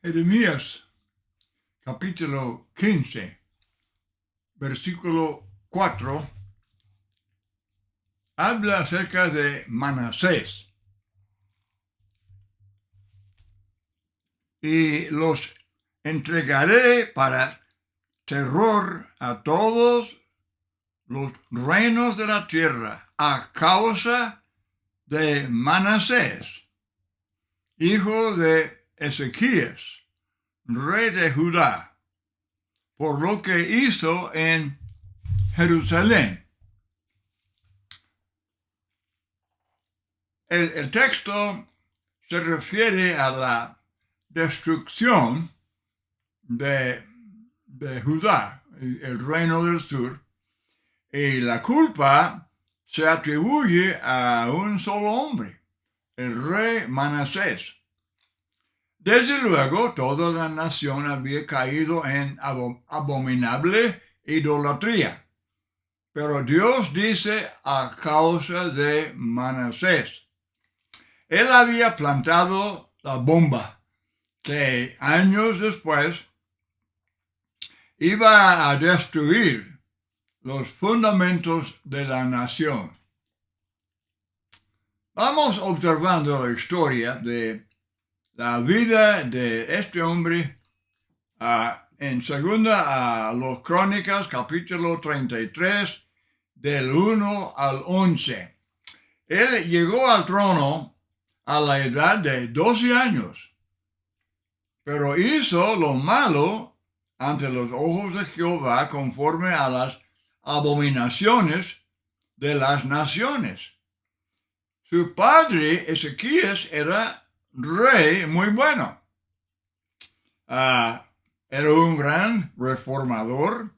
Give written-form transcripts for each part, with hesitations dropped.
Jeremías, capítulo 15, versículo 4, habla acerca de Manasés. Y los entregaré para terror a todos los reinos de la tierra a causa de Manasés, hijo de Ezequías, rey de Judá, por lo que hizo en Jerusalén. El texto se refiere a la destrucción de Judá, el reino del sur, y la culpa se atribuye a un solo hombre, el rey Manasés. Desde luego, toda la nación había caído en abominable idolatría. Pero Dios dice a causa de Manasés. Él había plantado la bomba que años después iba a destruir los fundamentos de la nación. Vamos observando la historia de la vida de este hombre en segunda a los Crónicas, capítulo 33, del 1 al 11. Él llegó al trono a la edad de 12 años, pero hizo lo malo ante los ojos de Jehová conforme a las abominaciones de las naciones. Su padre Ezequías era rey muy bueno. Era un gran reformador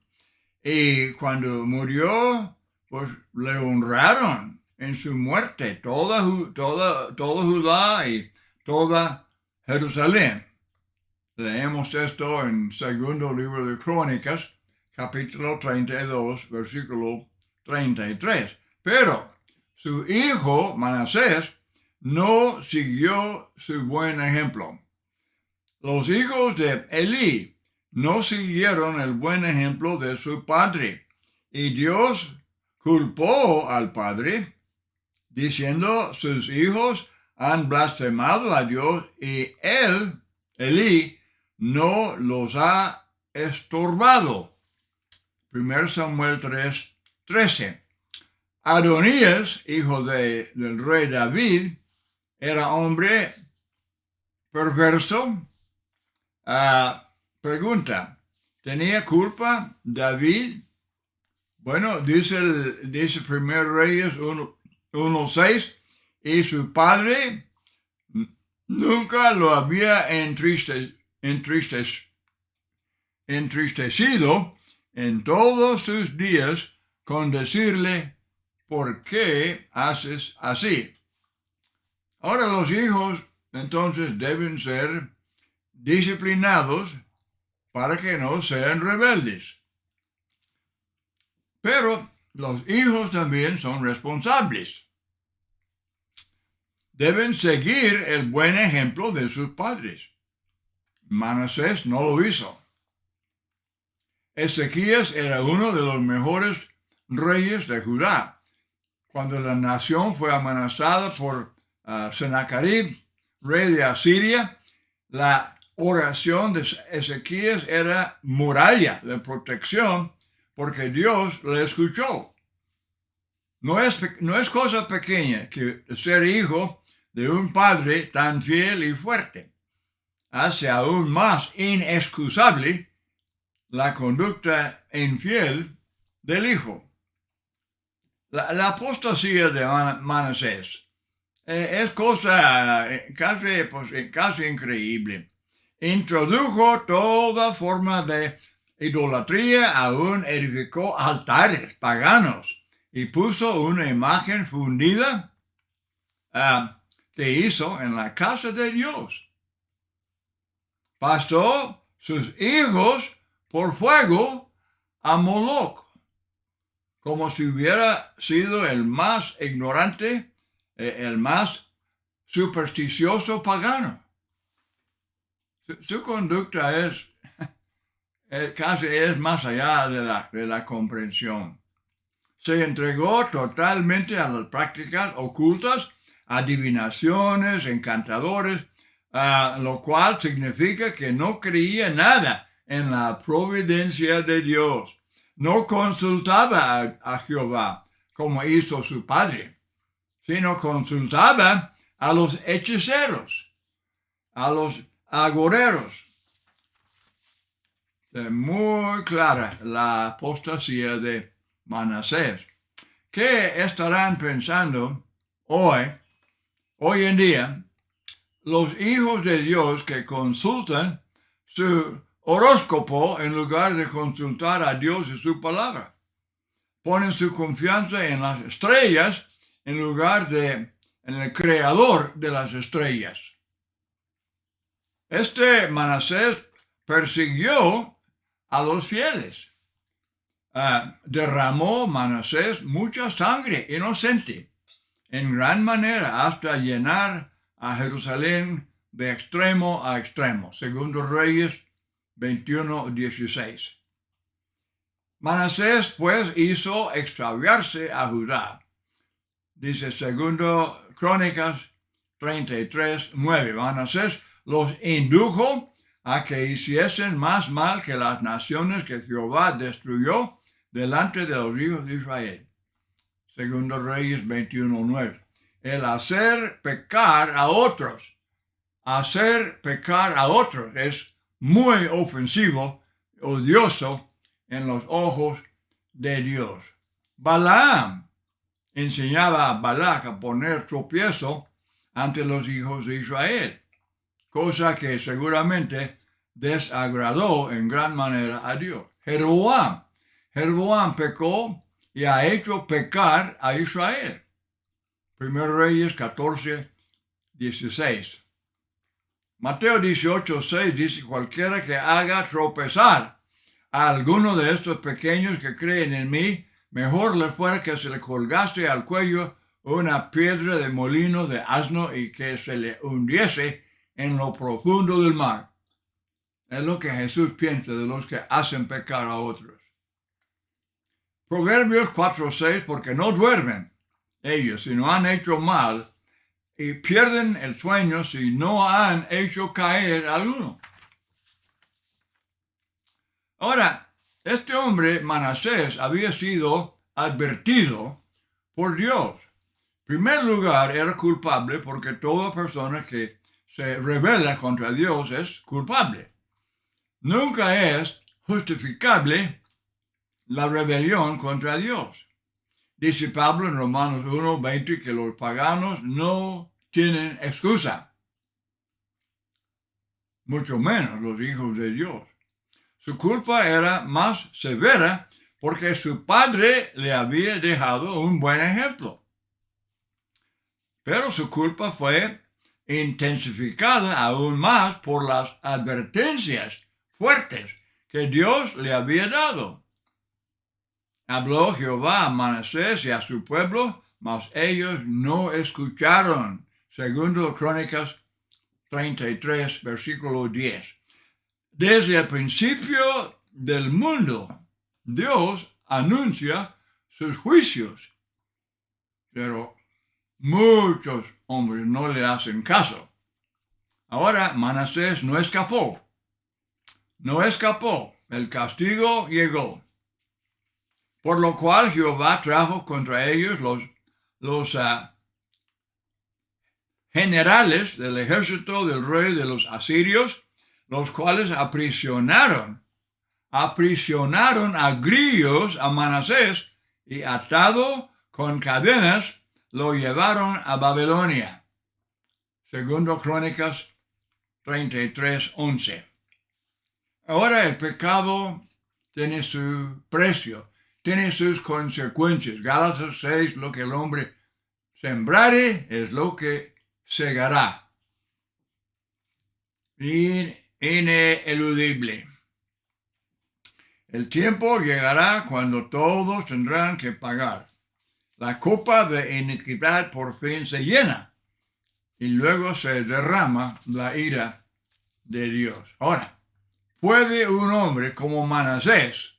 y cuando murió, pues le honraron en su muerte todo Judá y toda Jerusalén. Leemos esto en segundo libro de Crónicas, capítulo 32, versículo 33. Pero su hijo Manasés no siguió su buen ejemplo. Los hijos de Elí no siguieron el buen ejemplo de su padre, y Dios culpó al padre, diciendo, sus hijos han blasfemado a Dios, y Elí, no los ha estorbado. 1 Samuel 3:13. Adonías, hijo del rey David, era hombre perverso. Pregunta, ¿tenía culpa David? Bueno, dice 1 Reyes 1:6, y su padre nunca lo había entristecido en todos sus días con decirle, ¿por qué haces así? Ahora los hijos entonces deben ser disciplinados para que no sean rebeldes. Pero los hijos también son responsables. Deben seguir el buen ejemplo de sus padres. Manasés no lo hizo. Ezequías era uno de los mejores reyes de Judá. Cuando la nación fue amenazada por Sennacherib, rey de Asiria, la oración de Ezequías era muralla de protección porque Dios le escuchó. No es cosa pequeña que ser hijo de un padre tan fiel y fuerte. Hace aún más inexcusable la conducta infiel del hijo. La apostasía de Manasés es cosa casi increíble. Introdujo toda forma de idolatría, aún edificó altares paganos y puso una imagen fundida que hizo en la casa de Dios. Pasó sus hijos por fuego a Moloch, como si hubiera sido el más ignorante, el más supersticioso pagano. Su conducta casi es más allá de la comprensión. Se entregó totalmente a las prácticas ocultas, adivinaciones, encantadores, lo cual significa que no creía nada en la providencia de Dios. No consultaba a Jehová como hizo su padre, sino consultaba a los hechiceros, a los agoreros. Muy clara la apostasía de Manasés. ¿Qué estarán pensando hoy en día, los hijos de Dios que consultan su horóscopo en lugar de consultar a Dios y su palabra? Ponen su confianza en las estrellas en lugar de en el creador de las estrellas. Manasés persiguió a los fieles. Derramó Manasés mucha sangre inocente, en gran manera, hasta llenar a Jerusalén de extremo a extremo. Segundo Reyes 21:16. Manasés, pues, hizo extraviarse a Judá. Dice Segundo Crónicas 33:9. Manasés los indujo a que hiciesen más mal que las naciones que Jehová destruyó delante de los hijos de Israel. Segundo Reyes 21:9. El hacer pecar a otros es muy ofensivo, odioso en los ojos de Dios. Balaam enseñaba a Balac a poner tropiezo ante los hijos de Israel, cosa que seguramente desagradó en gran manera a Dios. Jeroboam pecó y ha hecho pecar a Israel. Primero Reyes 14:16. Mateo 18:6 dice: cualquiera que haga tropezar a alguno de estos pequeños que creen en mí, mejor le fuera que se le colgase al cuello una piedra de molino de asno y que se le hundiese en lo profundo del mar. Es lo que Jesús piensa de los que hacen pecar a otros. Proverbios 4:6, porque no duermen ellos si no han hecho mal, y pierden el sueño si no han hecho caer alguno. Ahora, este hombre, Manasés, había sido advertido por Dios. En primer lugar, era culpable porque toda persona que se rebela contra Dios es culpable. Nunca es justificable la rebelión contra Dios. Dice Pablo en Romanos 1:20 que los paganos no tienen excusa, mucho menos los hijos de Dios. Su culpa era más severa porque su padre le había dejado un buen ejemplo. Pero su culpa fue intensificada aún más por las advertencias fuertes que Dios le había dado. Habló Jehová a Manasés y a su pueblo, mas ellos no escucharon. Segundo Crónicas 33, versículo 10. Desde el principio del mundo, Dios anuncia sus juicios, pero muchos hombres no le hacen caso. Ahora Manasés no escapó. El castigo llegó. Por lo cual Jehová trajo contra ellos los generales del ejército del rey de los asirios, los cuales aprisionaron a grillos a Manasés y atado con cadenas lo llevaron a Babilonia. Segundo Crónicas 33:11. Ahora el pecado tiene su precio, tiene sus consecuencias. Gálatas 6, lo que el hombre sembrare es lo que segará. Ineludible. El tiempo llegará cuando todos tendrán que pagar. La copa de iniquidad por fin se llena y luego se derrama la ira de Dios. Ahora, ¿puede un hombre como Manasés?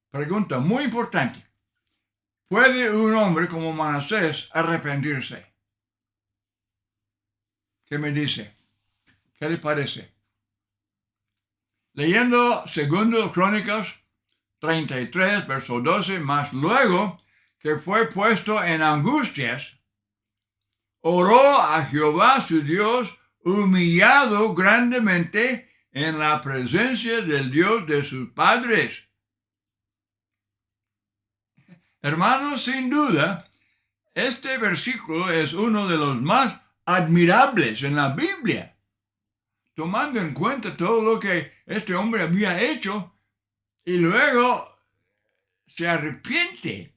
Pregunta muy importante. ¿Puede un hombre como Manasés arrepentirse? ¿Qué me dice? ¿Qué le parece? Leyendo 2 Crónicas 33, verso 12, mas luego que fue puesto en angustias, oró a Jehová su Dios, humillado grandemente en la presencia del Dios de sus padres. Hermanos, sin duda, este versículo es uno de los más admirables en la Biblia, tomando en cuenta todo lo que este hombre había hecho y luego se arrepiente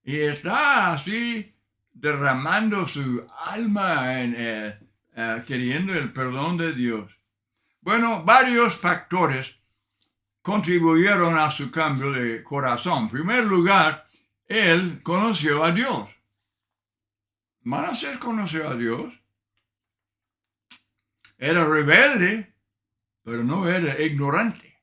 y está así derramando su alma queriendo el perdón de Dios. Bueno, varios factores contribuyeron a su cambio de corazón. En primer lugar, él conoció a Dios. Manasés conoció a Dios. Era rebelde, pero no era ignorante.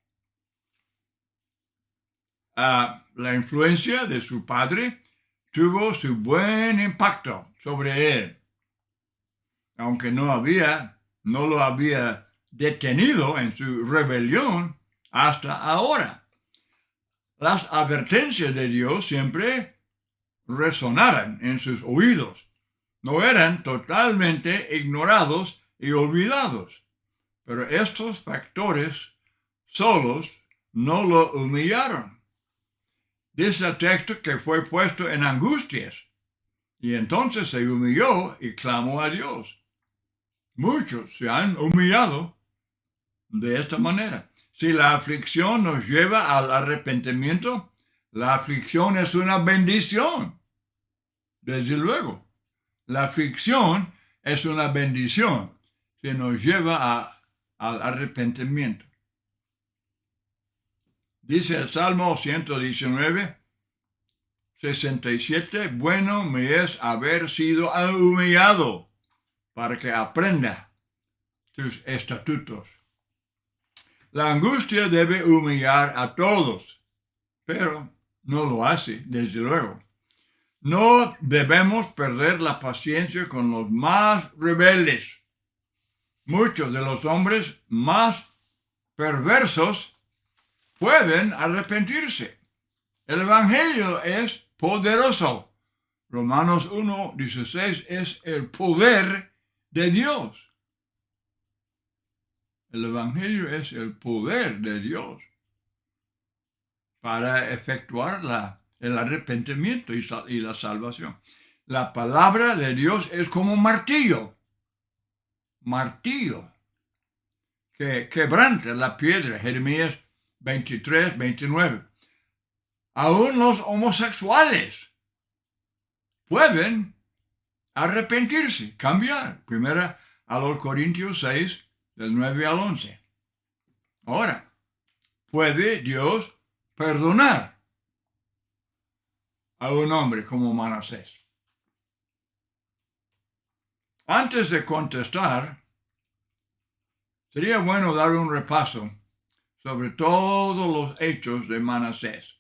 La influencia de su padre tuvo su buen impacto sobre él, aunque no lo había detenido en su rebelión hasta ahora. Las advertencias de Dios siempre resonaban en sus oídos, no eran totalmente ignorados y olvidados, pero estos factores solos no lo humillaron. Dice el texto que fue puesto en angustias y entonces se humilló y clamó a Dios. Muchos se han humillado de esta manera. Si la aflicción nos lleva al arrepentimiento, la aflicción es una bendición. Desde luego, la aflicción es una bendición que nos lleva al arrepentimiento. Dice el Salmo 119, 67, bueno me es haber sido humillado para que aprenda tus estatutos. La angustia debe humillar a todos, pero no lo hace, desde luego. No debemos perder la paciencia con los más rebeldes. Muchos de los hombres más perversos pueden arrepentirse. El Evangelio es poderoso. Romanos 1:16 es el poder de Dios. El Evangelio es el poder de Dios para efectuar el arrepentimiento y la salvación. La palabra de Dios es como martillo que quebranta la piedra. Jeremías 23, 29. Aún los homosexuales pueden arrepentirse, cambiar. Primera a los Corintios 6, del 9 al 11. Ahora, ¿puede Dios perdonar a un hombre como Manasés? Antes de contestar, sería bueno dar un repaso sobre todos los hechos de Manasés.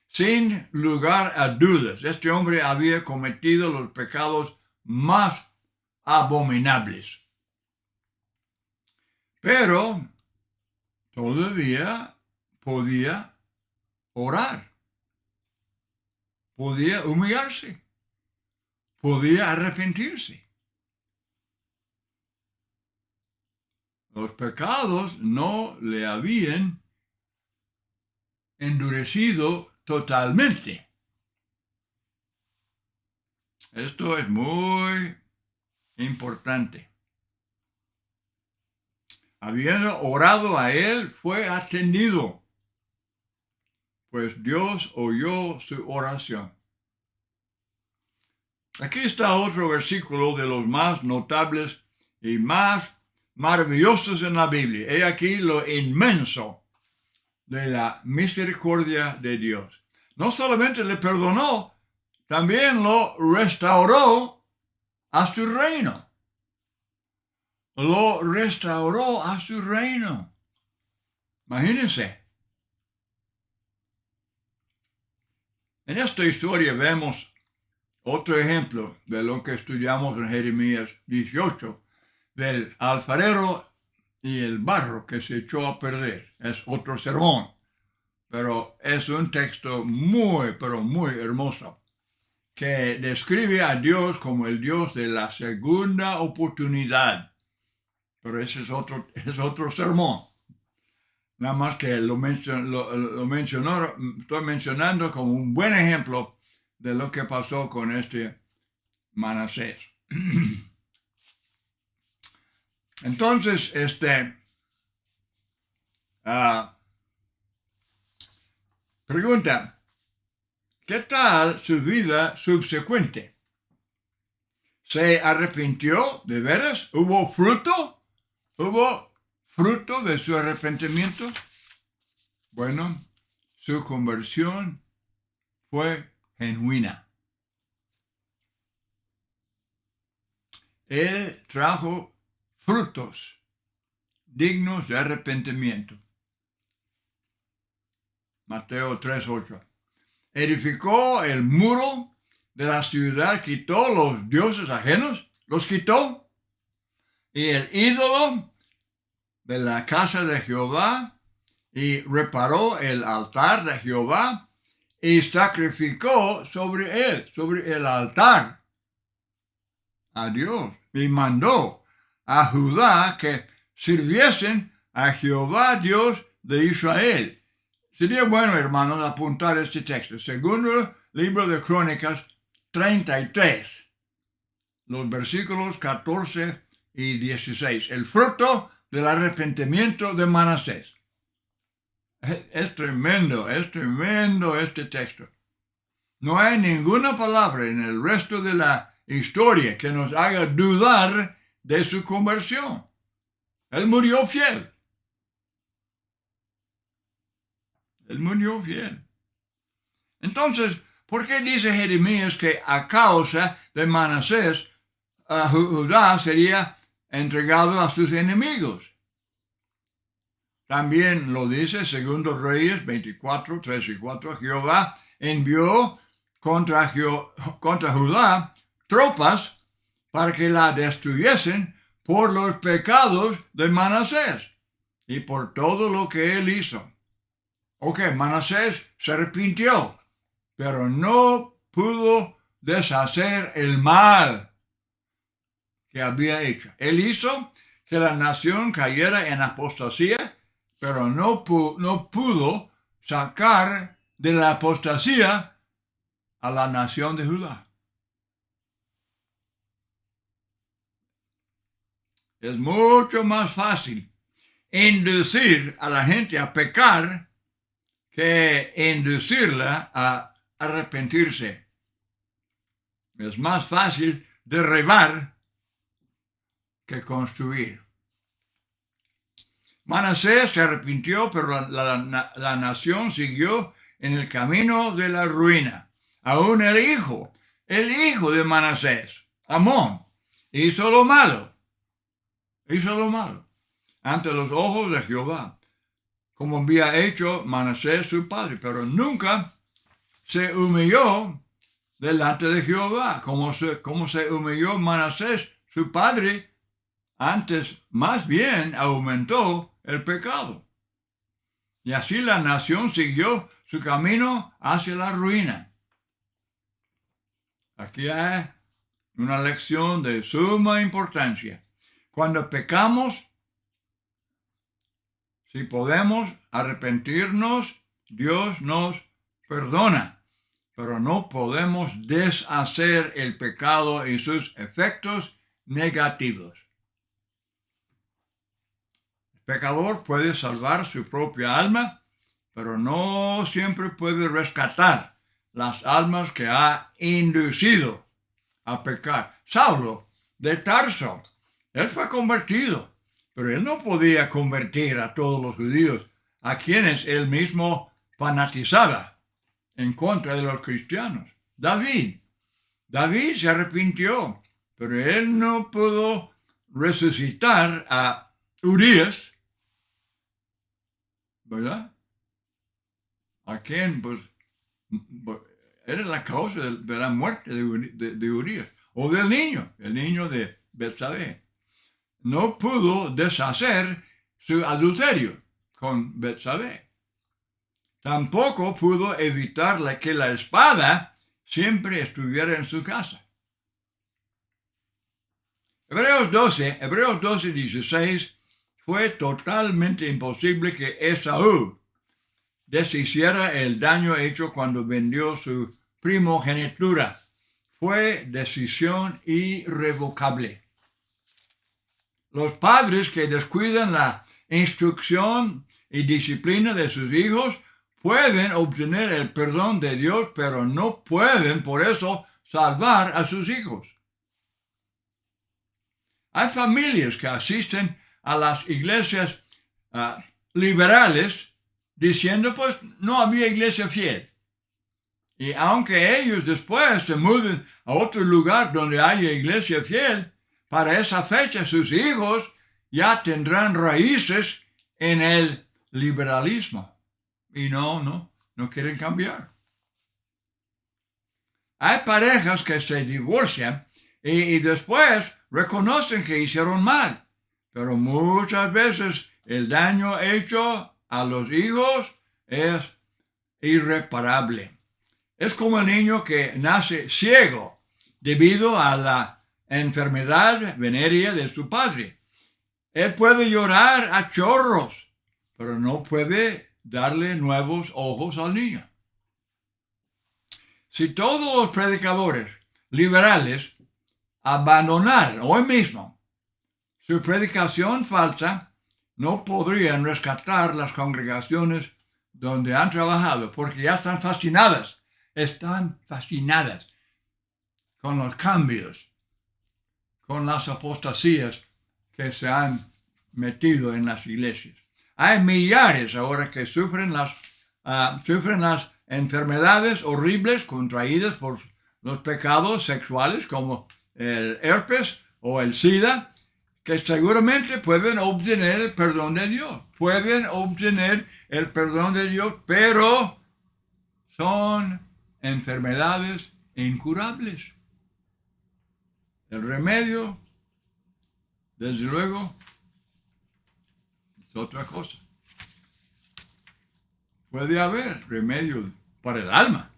Sin lugar a dudas, este hombre había cometido los pecados más abominables. Pero todavía podía orar, podía humillarse, podía arrepentirse. Los pecados no le habían endurecido totalmente. Esto es muy importante. Habiendo orado a él, fue atendido, pues Dios oyó su oración. Aquí está otro versículo de los más notables y más maravillosos en la Biblia. He aquí lo inmenso de la misericordia de Dios. No solamente le perdonó, también lo restauró a su reino. lo restauró a su reino. Imagínense. En esta historia vemos otro ejemplo de lo que estudiamos en Jeremías 18, del alfarero y el barro que se echó a perder. Es otro sermón, pero es un texto muy, pero muy hermoso, que describe a Dios como el Dios de la segunda oportunidad. Pero ese es otro sermón. Nada más que lo mencionó, estoy mencionando como un buen ejemplo de lo que pasó con este Manasés. Entonces, pregunta, ¿qué tal su vida subsecuente? ¿Se arrepintió de veras? ¿Hubo fruto? ¿Hubo fruto de su arrepentimiento? Bueno, su conversión fue genuina. Él trajo frutos dignos de arrepentimiento. Mateo 3:8. Edificó el muro de la ciudad, quitó los dioses ajenos, los quitó, y el ídolo de la casa de Jehová, y reparó el altar de Jehová, y sacrificó sobre el altar, a Dios, y mandó a Judá que sirviesen a Jehová Dios de Israel. Sería bueno, hermanos, apuntar este texto. Segundo libro de Crónicas 33, los versículos 14 y 16. El fruto del arrepentimiento de Manasés. Es tremendo este texto. No hay ninguna palabra en el resto de la historia que nos haga dudar de su conversión. Él murió fiel. Él murió fiel. Entonces, ¿por qué dice Jeremías que a causa de Manasés, Judá sería entregado a sus enemigos? También lo dice Segundo Reyes 24, 3 y 4. Jehová envió contra Judá tropas para que la destruyesen por los pecados de Manasés y por todo lo que él hizo. Manasés se arrepintió, pero no pudo deshacer el mal que había hecho. Él hizo que la nación cayera en apostasía, pero no pudo sacar de la apostasía a la nación de Judá. Es mucho más fácil inducir a la gente a pecar que inducirla a arrepentirse. Es más fácil derribar que construir. Manasés se arrepintió, pero la nación siguió en el camino de la ruina. Aún el hijo de Manasés, Amón, hizo lo malo ante los ojos de Jehová, como había hecho Manasés su padre, pero nunca se humilló delante de Jehová, como se humilló Manasés su padre. Antes, más bien, aumentó el pecado. Y así la nación siguió su camino hacia la ruina. Aquí hay una lección de suma importancia. Cuando pecamos, si podemos arrepentirnos, Dios nos perdona, pero no podemos deshacer el pecado y sus efectos negativos. El pecador puede salvar su propia alma, pero no siempre puede rescatar las almas que ha inducido a pecar. Saulo de Tarso, él fue convertido, pero él no podía convertir a todos los judíos, a quienes él mismo fanatizaba en contra de los cristianos. David se arrepintió, pero él no pudo resucitar a Urías, ¿verdad? A quien, pues, era la causa de la muerte de Urías, o del niño, el niño de Betsabé. No pudo deshacer su adulterio con Betsabé. Tampoco pudo evitar que la espada siempre estuviera en su casa. Hebreos 12, 16, fue totalmente imposible que Esaú deshiciera el daño hecho cuando vendió su primogenitura. Fue decisión irrevocable. Los padres que descuidan la instrucción y disciplina de sus hijos pueden obtener el perdón de Dios, pero no pueden por eso salvar a sus hijos. Hay familias que asisten a las iglesias liberales diciendo, pues, no había iglesia fiel. Y aunque ellos después se muden a otro lugar donde haya iglesia fiel, para esa fecha sus hijos ya tendrán raíces en el liberalismo. Y no quieren cambiar. Hay parejas que se divorcian y después reconocen que hicieron mal, pero muchas veces el daño hecho a los hijos es irreparable. Es como el niño que nace ciego debido a la enfermedad venérea de su padre. Él puede llorar a chorros, pero no puede darle nuevos ojos al niño. Si todos los predicadores liberales abandonaran hoy mismo su predicación falsa, no podrían rescatar las congregaciones donde han trabajado, porque ya están fascinadas con los cambios, con las apostasías que se han metido en las iglesias. Hay millares ahora que sufren las enfermedades horribles contraídas por los pecados sexuales como el herpes o el SIDA, que seguramente pueden obtener el perdón de Dios. Pero son enfermedades incurables. El remedio, desde luego, es otra cosa. Puede haber remedio para el alma,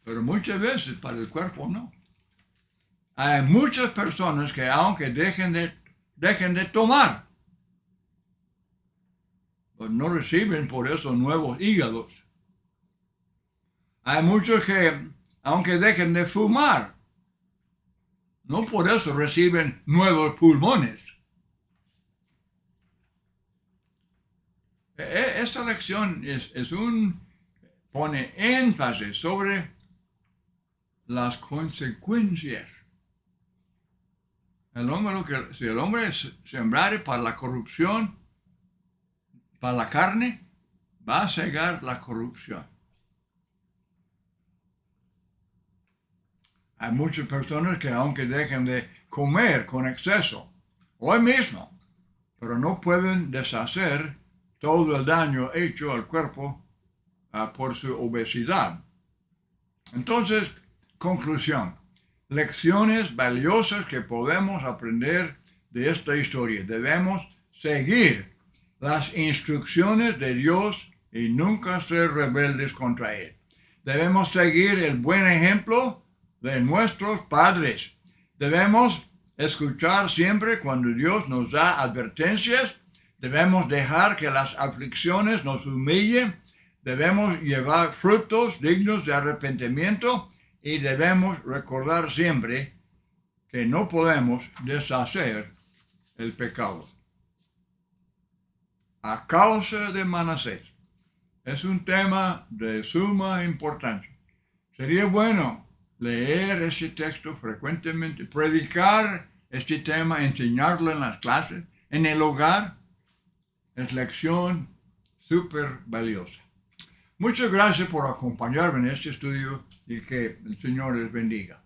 pero muchas veces para el cuerpo no. Hay muchas personas que aunque dejen de tomar, pues no reciben por eso nuevos hígados. Hay muchos que aunque dejen de fumar, no por eso reciben nuevos pulmones. Esta lección pone énfasis sobre las consecuencias. Si el hombre sembrare para la corrupción, para la carne, va a cegar la corrupción. Hay muchas personas que aunque dejen de comer con exceso, hoy mismo, pero no pueden deshacer todo el daño hecho al cuerpo por su obesidad. Entonces, conclusión. Lecciones valiosas que podemos aprender de esta historia. Debemos seguir las instrucciones de Dios y nunca ser rebeldes contra Él. Debemos seguir el buen ejemplo de nuestros padres. Debemos escuchar siempre cuando Dios nos da advertencias. Debemos dejar que las aflicciones nos humillen. Debemos llevar frutos dignos de arrepentimiento y debemos recordar siempre que no podemos deshacer el pecado. A causa de Manasés. Es un tema de suma importancia. Sería bueno leer ese texto frecuentemente, predicar este tema, enseñarlo en las clases, en el hogar. Es lección súper valiosa. Muchas gracias por acompañarme en este estudio y que el Señor les bendiga.